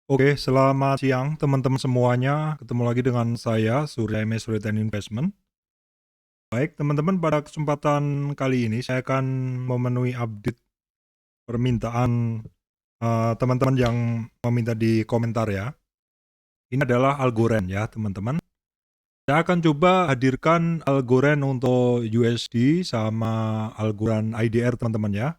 Oke, selamat siang teman-teman semuanya. Ketemu lagi dengan saya, Surya MS Return Investment. Baik, teman-teman, pada kesempatan kali ini saya akan memenuhi update permintaan teman-teman yang meminta di komentar ya. Ini adalah Algorand ya, teman-teman. Saya akan coba hadirkan Algorand untuk USD sama Algorand IDR, teman-teman ya.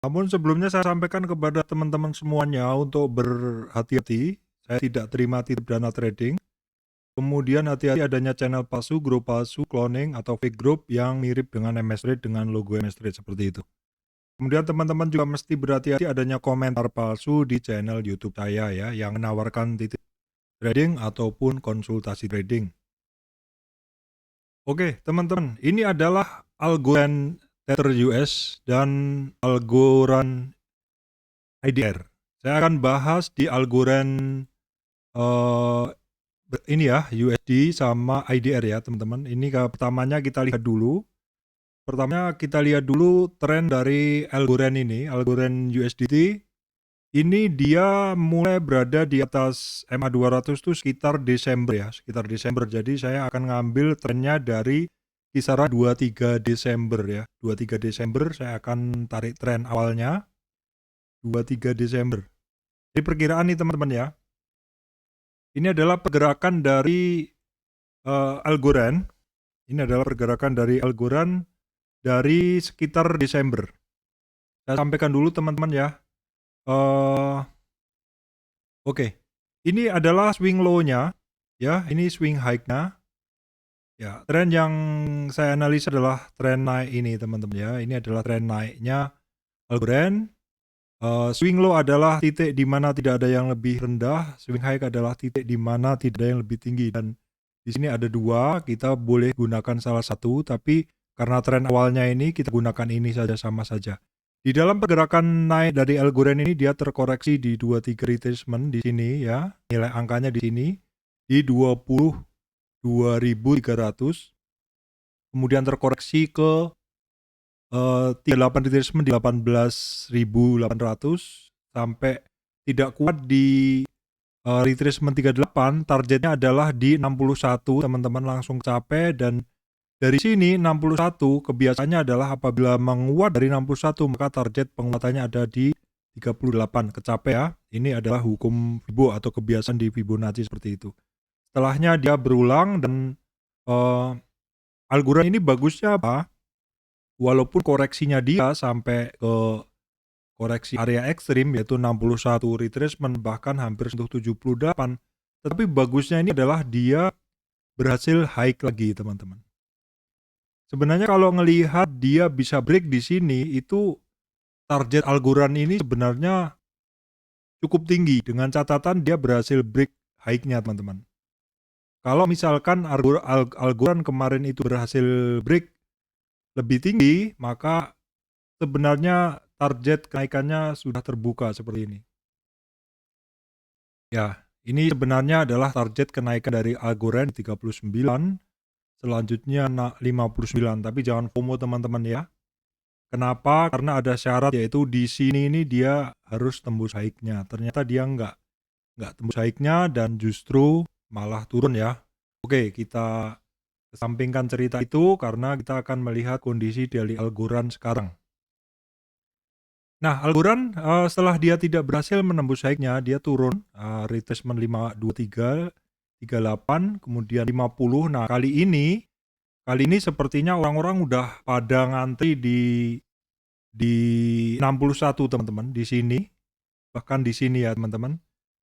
Namun sebelumnya saya sampaikan kepada teman-teman semuanya untuk berhati-hati. Saya tidak terima titip dana trading. Kemudian hati-hati adanya channel palsu, grup palsu, cloning, atau fake group yang mirip dengan MS Trade dengan logo MS Trade seperti itu. Kemudian teman-teman juga mesti berhati-hati adanya komentar palsu di channel YouTube saya ya, yang menawarkan titip trading ataupun konsultasi trading. Oke, teman-teman, ini adalah Algorand Tether US dan Algorand IDR. Saya akan bahas di Algorand eh, ini ya, USD sama IDR ya teman-teman. Ini pertamanya kita lihat dulu. Pertamanya kita lihat dulu tren dari Algorand ini, Algorand USDT. Ini dia mulai berada di atas MA200 itu sekitar Desember ya, sekitar Desember. Jadi saya akan ngambil trennya dari kisaran 23 Desember ya. 23 Desember saya akan tarik tren awalnya 23 Desember. Jadi perkiraan nih teman-teman ya. Ini adalah pergerakan dari Algorand. Ini adalah pergerakan dari Algorand dari sekitar Desember. Saya sampaikan dulu teman-teman ya. Oke. Ini adalah swing low-nya, ya. Ini swing high-nya. Ya, tren yang saya analisa adalah tren naik ini teman-teman ya. Ini adalah tren naiknya Algorand. Swing low adalah titik di mana tidak ada yang lebih rendah. Swing high adalah titik di mana tidak ada yang lebih tinggi. Dan di sini ada dua. Kita boleh gunakan salah satu, tapi karena tren awalnya ini kita gunakan ini saja sama saja. Di dalam pergerakan naik dari Algorand ini dia terkoreksi di 23 retracement di sini ya. Nilai angkanya di sini di 22.300. Kemudian terkoreksi ke 38 retracement di 18.800 sampai tidak kuat di retracement 38. Targetnya adalah di 61, teman-teman langsung capai. Dan dari sini 61 kebiasaannya adalah apabila menguat dari 61 maka target penguatannya ada di 38, kecapai ya. Ini adalah hukum Fibo atau kebiasaan di Fibonacci seperti itu. Setelahnya dia berulang dan Algorand ini bagusnya apa? Walaupun koreksinya dia sampai ke koreksi area ekstrim yaitu 61 retracement bahkan hampir sentuh 78, tetapi bagusnya ini adalah dia berhasil high lagi teman-teman. Sebenarnya kalau ngelihat dia bisa break di sini, itu target Algorand ini sebenarnya cukup tinggi dengan catatan dia berhasil break high-nya teman-teman. Kalau misalkan Algorand kemarin itu berhasil break lebih tinggi, maka sebenarnya target kenaikannya sudah terbuka seperti ini. Ya, ini sebenarnya adalah target kenaikan dari Algorand 39, selanjutnya 59, tapi jangan FOMO teman-teman ya. Kenapa? Karena ada syarat yaitu di sini ini dia harus tembus high-nya. Ternyata dia nggak tembus high-nya dan justru malah turun ya. Oke, kita kesampingkan cerita itu karena kita akan melihat kondisi dari Algorand sekarang. Nah, Algorand setelah dia tidak berhasil menembus high-nya, dia turun retracement 523, 38, kemudian 50. Nah, kali ini sepertinya orang-orang udah pada ngantri di 61 teman-teman, di sini, bahkan di sini ya teman-teman.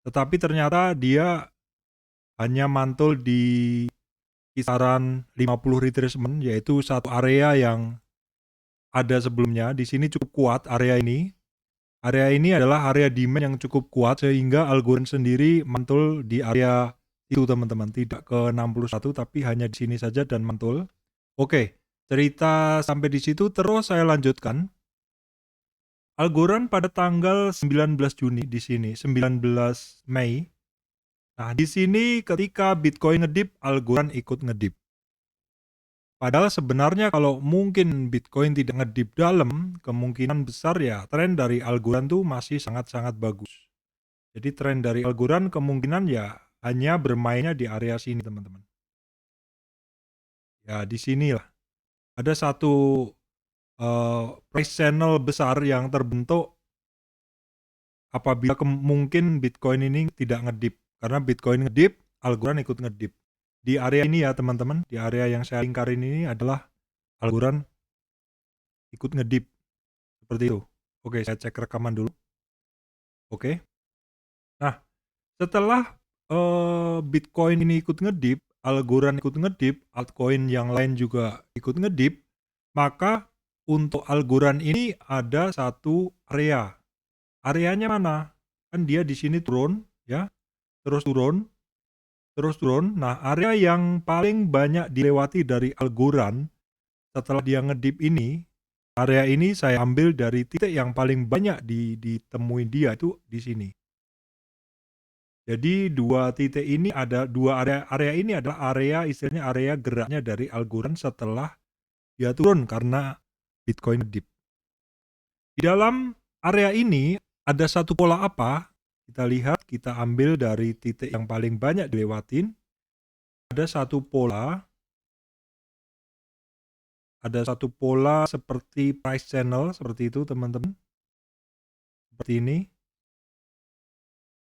Tetapi ternyata dia hanya mantul di kisaran 50 retracement, yaitu satu area yang ada sebelumnya. Di sini cukup kuat area ini. Area ini adalah area demand yang cukup kuat sehingga Algorand sendiri mantul di area itu teman-teman, tidak ke 61 tapi hanya di sini saja dan mantul. Oke, cerita sampai di situ terus saya lanjutkan. Algorand pada tanggal 19 Juni di sini, 19 Mei. Nah, di sini ketika Bitcoin ngedip, Algorand ikut ngedip. Padahal sebenarnya kalau mungkin Bitcoin tidak ngedip dalam, kemungkinan besar ya tren dari Algorand tuh masih sangat-sangat bagus. Jadi tren dari Algorand kemungkinan ya hanya bermainnya di area sini teman-teman. Ya di sinilah ada satu price channel besar yang terbentuk apabila mungkin Bitcoin ini tidak ngedip. Karena Bitcoin ngedip, Algorand ikut ngedip. Di area ini ya teman-teman, di area yang saya lingkarin ini adalah Algorand ikut ngedip. Seperti itu. Oke, saya cek rekaman dulu. Oke. Nah, setelah Bitcoin ini ikut ngedip, Algorand ikut ngedip, altcoin yang lain juga ikut ngedip, maka untuk Algorand ini ada satu area. Areanya mana? Kan dia di sini turun, ya, terus turun, terus turun. Nah, area yang paling banyak dilewati dari Algorand setelah dia ngedip ini, area ini saya ambil dari titik yang paling banyak ditemui dia itu di sini. Jadi dua titik ini ada dua area ini adalah area istilahnya area geraknya dari Algorand setelah dia turun karena Bitcoin dip. Di dalam area ini ada satu pola apa? Kita lihat, kita ambil dari titik yang paling banyak dilewatin. Ada satu pola seperti price channel seperti itu teman-teman. Seperti ini.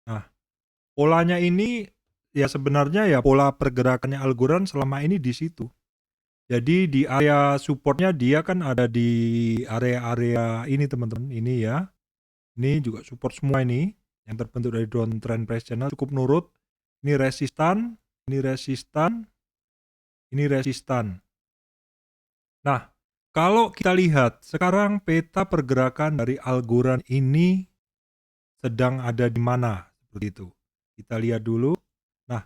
Nah, polanya ini ya sebenarnya ya pola pergerakannya Algorand selama ini di situ. Jadi di area supportnya dia kan ada di area-area ini teman-teman, ini ya. Ini juga support semua ini, yang terbentuk dari downtrend price channel cukup nurut. Ini resistan, ini resistan, ini resistan. Nah, kalau kita lihat sekarang peta pergerakan dari Algorand ini sedang ada di mana, seperti itu. Kita lihat dulu. Nah,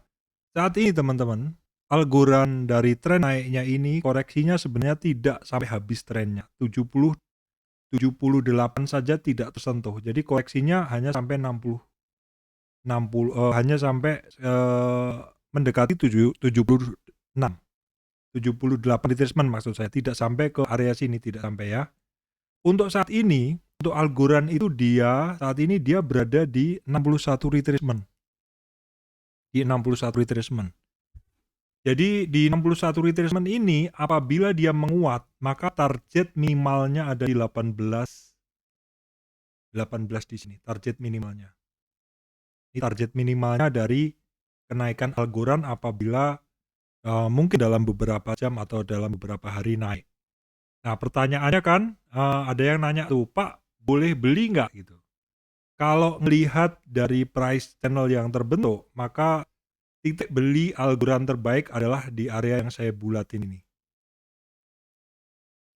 saat ini teman-teman, Algorand dari tren naiknya ini koreksinya sebenarnya tidak sampai habis trennya. 78 saja tidak tersentuh. Jadi koreksinya hanya sampai 60 hanya sampai mendekati 76. 78 retracement maksud saya, tidak sampai ke area sini, tidak sampai ya. Untuk saat ini, untuk Algorand itu saat ini dia berada di 61 retracement. Di 61 retracement. Jadi di 61 retracement ini apabila dia menguat, maka target minimalnya ada di 18 di sini, target minimalnya. Ini target minimalnya dari kenaikan Algorand apabila mungkin dalam beberapa jam atau dalam beberapa hari naik. Nah pertanyaannya kan ada yang nanya tuh, Pak boleh beli nggak gitu? Kalau melihat dari price channel yang terbentuk, maka titik beli Algorand terbaik adalah di area yang saya bulatin ini.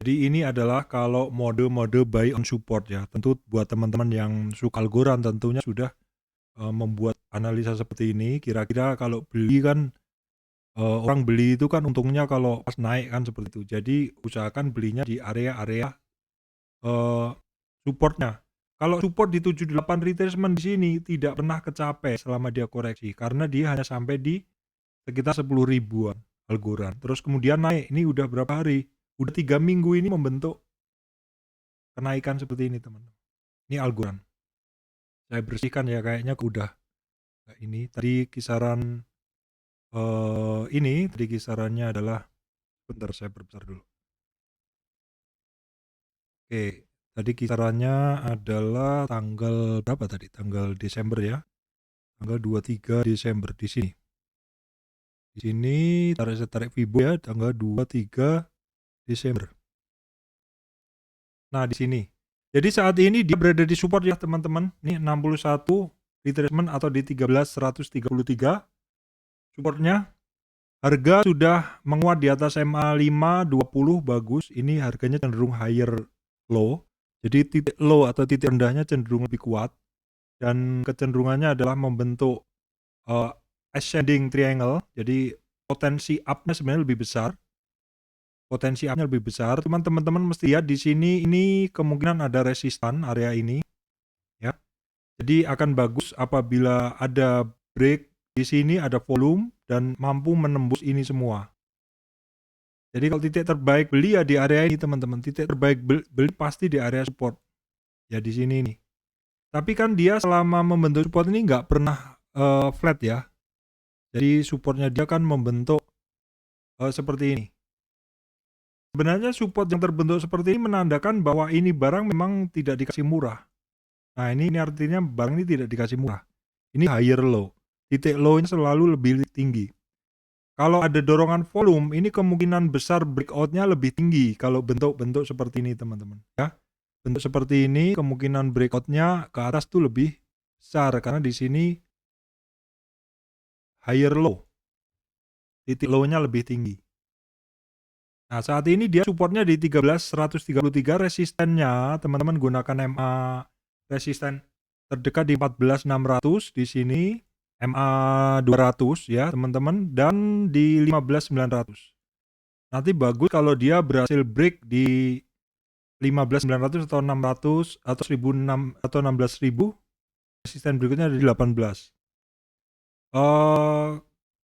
Jadi ini adalah kalau mode-mode buy on support ya. Tentu buat teman-teman yang suka Algorand tentunya sudah membuat analisa seperti ini. Kira-kira kalau beli kan orang beli itu kan untungnya kalau pas naik kan seperti itu. Jadi usahakan belinya di area-area supportnya. Kalau support di 78 retracement di sini tidak pernah kecapai selama dia koreksi karena dia hanya sampai di sekitar 10 ribuan Algorand. Terus kemudian naik. Ini udah berapa hari? Udah 3 minggu ini membentuk kenaikan seperti ini teman-teman. Ini Algorand. Saya bersihkan ya kayaknya udah. Nah, ini tadi kisaran ini tadi kisarannya adalah bentar saya perbesar dulu. Oke, tadi kisarannya adalah tanggal berapa tadi? Tanggal Desember ya. Tanggal 23 Desember di sini. Di sini tarik Fibo ya, tanggal 23 Desember. Nah, di sini. Jadi saat ini dia berada di support ya, teman-teman. Ini 61 retracement atau di 13.133 supportnya. Harga sudah menguat di atas MA5 20 bagus. Ini harganya cenderung higher low. Jadi titik low atau titik rendahnya cenderung lebih kuat dan kecenderungannya adalah membentuk ascending triangle. Jadi potensi up-nya sebenarnya lebih besar. Potensi up-nya lebih besar. Cuman teman-teman mesti lihat di sini ini kemungkinan ada resistan area ini ya. Jadi akan bagus apabila ada break di sini, ada volume dan mampu menembus ini semua. Jadi kalau titik terbaik beli ya di area ini teman-teman, titik terbaik beli pasti di area support, ya di sini nih. Tapi kan dia selama membentuk support ini nggak pernah flat ya, jadi supportnya dia kan membentuk seperti ini. Sebenarnya support yang terbentuk seperti ini menandakan bahwa ini barang memang tidak dikasih murah. Nah ini artinya barang ini tidak dikasih murah. Ini higher low, titik low-nya selalu lebih tinggi. Kalau ada dorongan volume, ini kemungkinan besar breakout-nya lebih tinggi kalau bentuk-bentuk seperti ini teman-teman ya. Bentuk seperti ini kemungkinan breakout-nya ke atas tuh lebih besar karena di sini higher low, titik low-nya lebih tinggi. Nah saat ini dia supportnya di 13.133, resistennya teman-teman gunakan MA resisten terdekat di 14.600 di sini, MA 200 ya teman-teman, dan di 15.900. Nanti bagus kalau dia berhasil break di 15.900 atau 600 atau 1.006 atau 16.000, resisten berikutnya ada di 18.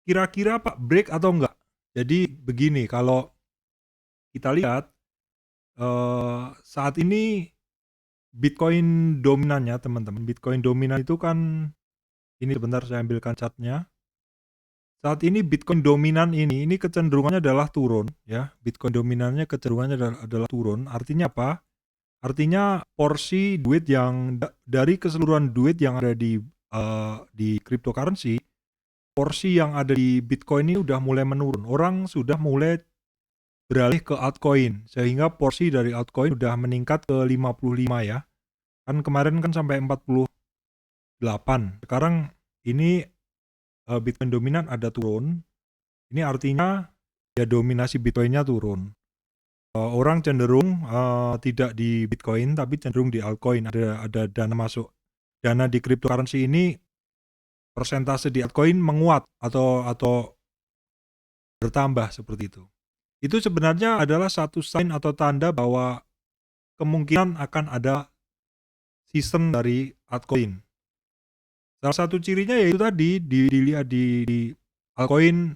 Kira-kira Pak break atau enggak? Jadi begini, kalau kita lihat saat ini Bitcoin dominannya teman-teman, Bitcoin dominan itu kan ini, sebentar saya ambilkan chartnya. Saat ini Bitcoin dominan ini kecenderungannya adalah turun ya. Bitcoin dominannya kecenderungannya adalah turun. Artinya apa? Artinya porsi duit yang dari keseluruhan duit yang ada di cryptocurrency, porsi yang ada di Bitcoin ini udah mulai menurun. Orang sudah mulai beralih ke altcoin sehingga porsi dari altcoin udah meningkat ke 55 ya. Kan kemarin kan sampai 48. Sekarang ini Bitcoin dominan ada turun. Ini artinya ya dominasi Bitcoinnya turun. Orang cenderung tidak di Bitcoin tapi cenderung di altcoin, ada dana masuk. Dana di cryptocurrency ini persentase di altcoin menguat atau bertambah seperti itu. Itu sebenarnya adalah satu sign atau tanda bahwa kemungkinan akan ada season dari altcoin. Salah satu cirinya yaitu tadi dilihat di altcoin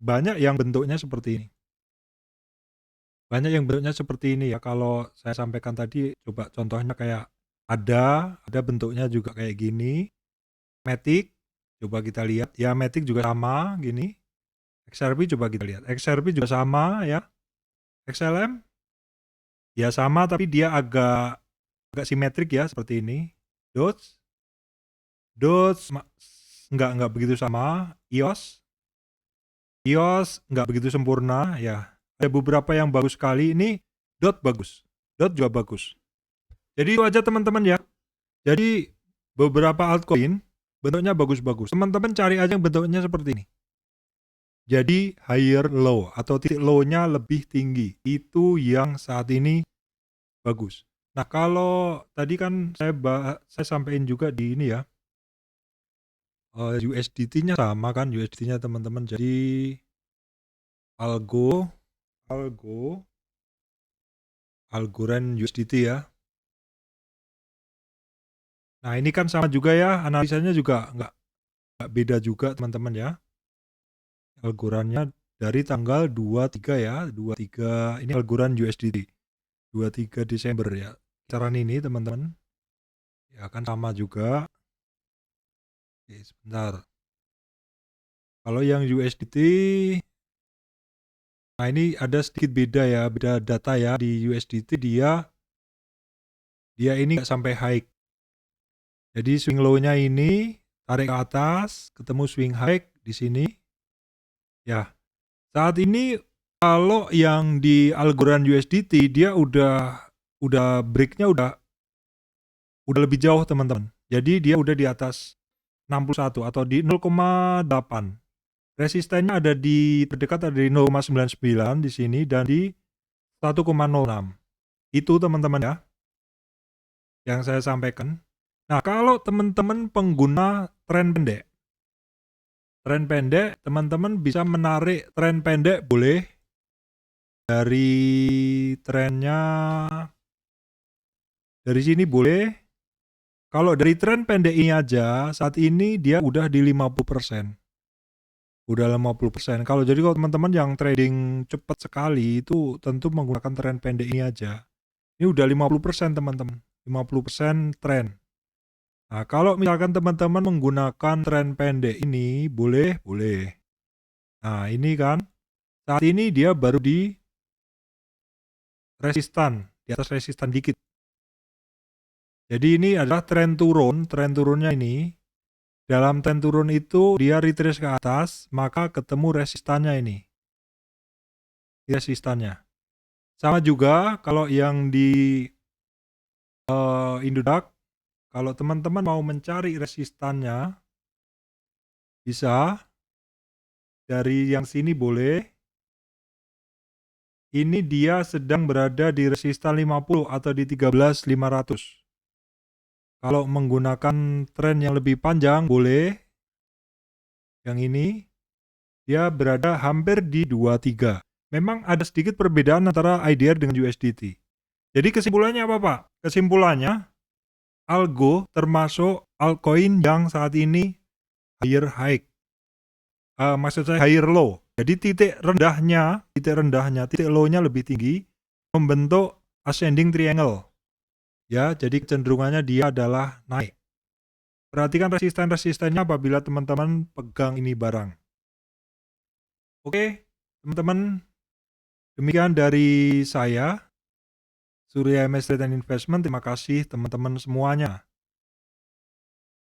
banyak yang bentuknya seperti ini. Banyak yang bentuknya seperti ini ya, kalau saya sampaikan tadi coba contohnya kayak ada bentuknya juga kayak gini. Matic, coba kita lihat, ya Matic juga sama gini. XRP coba kita lihat, XRP juga sama ya. XLM, ya sama tapi dia agak simetrik ya seperti ini. Doge nggak begitu sama. EOS nggak begitu sempurna ya. Ada beberapa yang bagus sekali, ini DOT bagus, DOT juga bagus. Jadi itu aja teman-teman ya. Jadi beberapa altcoin bentuknya bagus-bagus. Teman-teman cari aja yang bentuknya seperti ini. Jadi higher low atau titik low-nya lebih tinggi. Itu yang saat ini bagus. Nah, kalau tadi kan saya sampaikan juga di ini ya. USDT-nya sama kan, USDT-nya teman-teman. Jadi Algorand USDT ya. Nah, ini kan sama juga ya, analisanya juga nggak beda juga teman-teman ya. Algorandnya dari tanggal 23 ya, 23 ini Algorand USDT. 23 Desember ya. Kisaran ini teman-teman. Ya kan sama juga. Oke, sebentar. Kalau yang USDT, nah ini ada sedikit beda ya, beda data ya. Di USDT dia ini nggak sampai high. Jadi swing low-nya ini tarik ke atas, ketemu swing high di sini. Ya, saat ini kalau yang di Algorand USDT dia udah break-nya udah lebih jauh teman-teman. Jadi dia udah di atas 61 atau di 0,8. Resistennya ada di terdekat ada di 0,99 di sini dan di 1,06. Itu teman-teman ya yang saya sampaikan. Nah, kalau teman-teman pengguna tren pendek, teman-teman bisa menarik tren pendek boleh dari trennya dari sini boleh. Kalau dari tren pendek ini aja saat ini dia udah di 50%. udah 50%. Kalau teman-teman yang trading cepat sekali itu tentu menggunakan tren pendek ini aja. Ini udah 50% teman-teman, 50% tren. Nah, kalau misalkan teman-teman menggunakan tren pendek ini, boleh, boleh. Nah, ini kan, saat ini dia baru di resistan, di atas resistan dikit. Jadi ini adalah tren turunnya ini. Dalam tren turun itu dia retrace ke atas, maka ketemu resistannya ini. Resistannya. Sama juga kalau yang di Indodax, kalau teman-teman mau mencari resistannya, bisa dari yang sini boleh. Ini dia sedang berada di resistan 50 atau di 13.500. Kalau menggunakan tren yang lebih panjang boleh. Yang ini dia berada hampir di 23. Memang ada sedikit perbedaan antara IDR dengan USDT. Jadi kesimpulannya apa, Pak? Kesimpulannya, Algo termasuk altcoin yang saat ini higher high. Maksud saya higher low. Jadi titik titik low-nya lebih tinggi, membentuk ascending triangle. Ya, jadi kecenderungannya dia adalah naik. Perhatikan resisten-resistennya apabila teman-teman pegang ini barang. Oke, teman-teman, demikian dari saya, Surya MS Trade and Investment. Terima kasih teman-teman semuanya.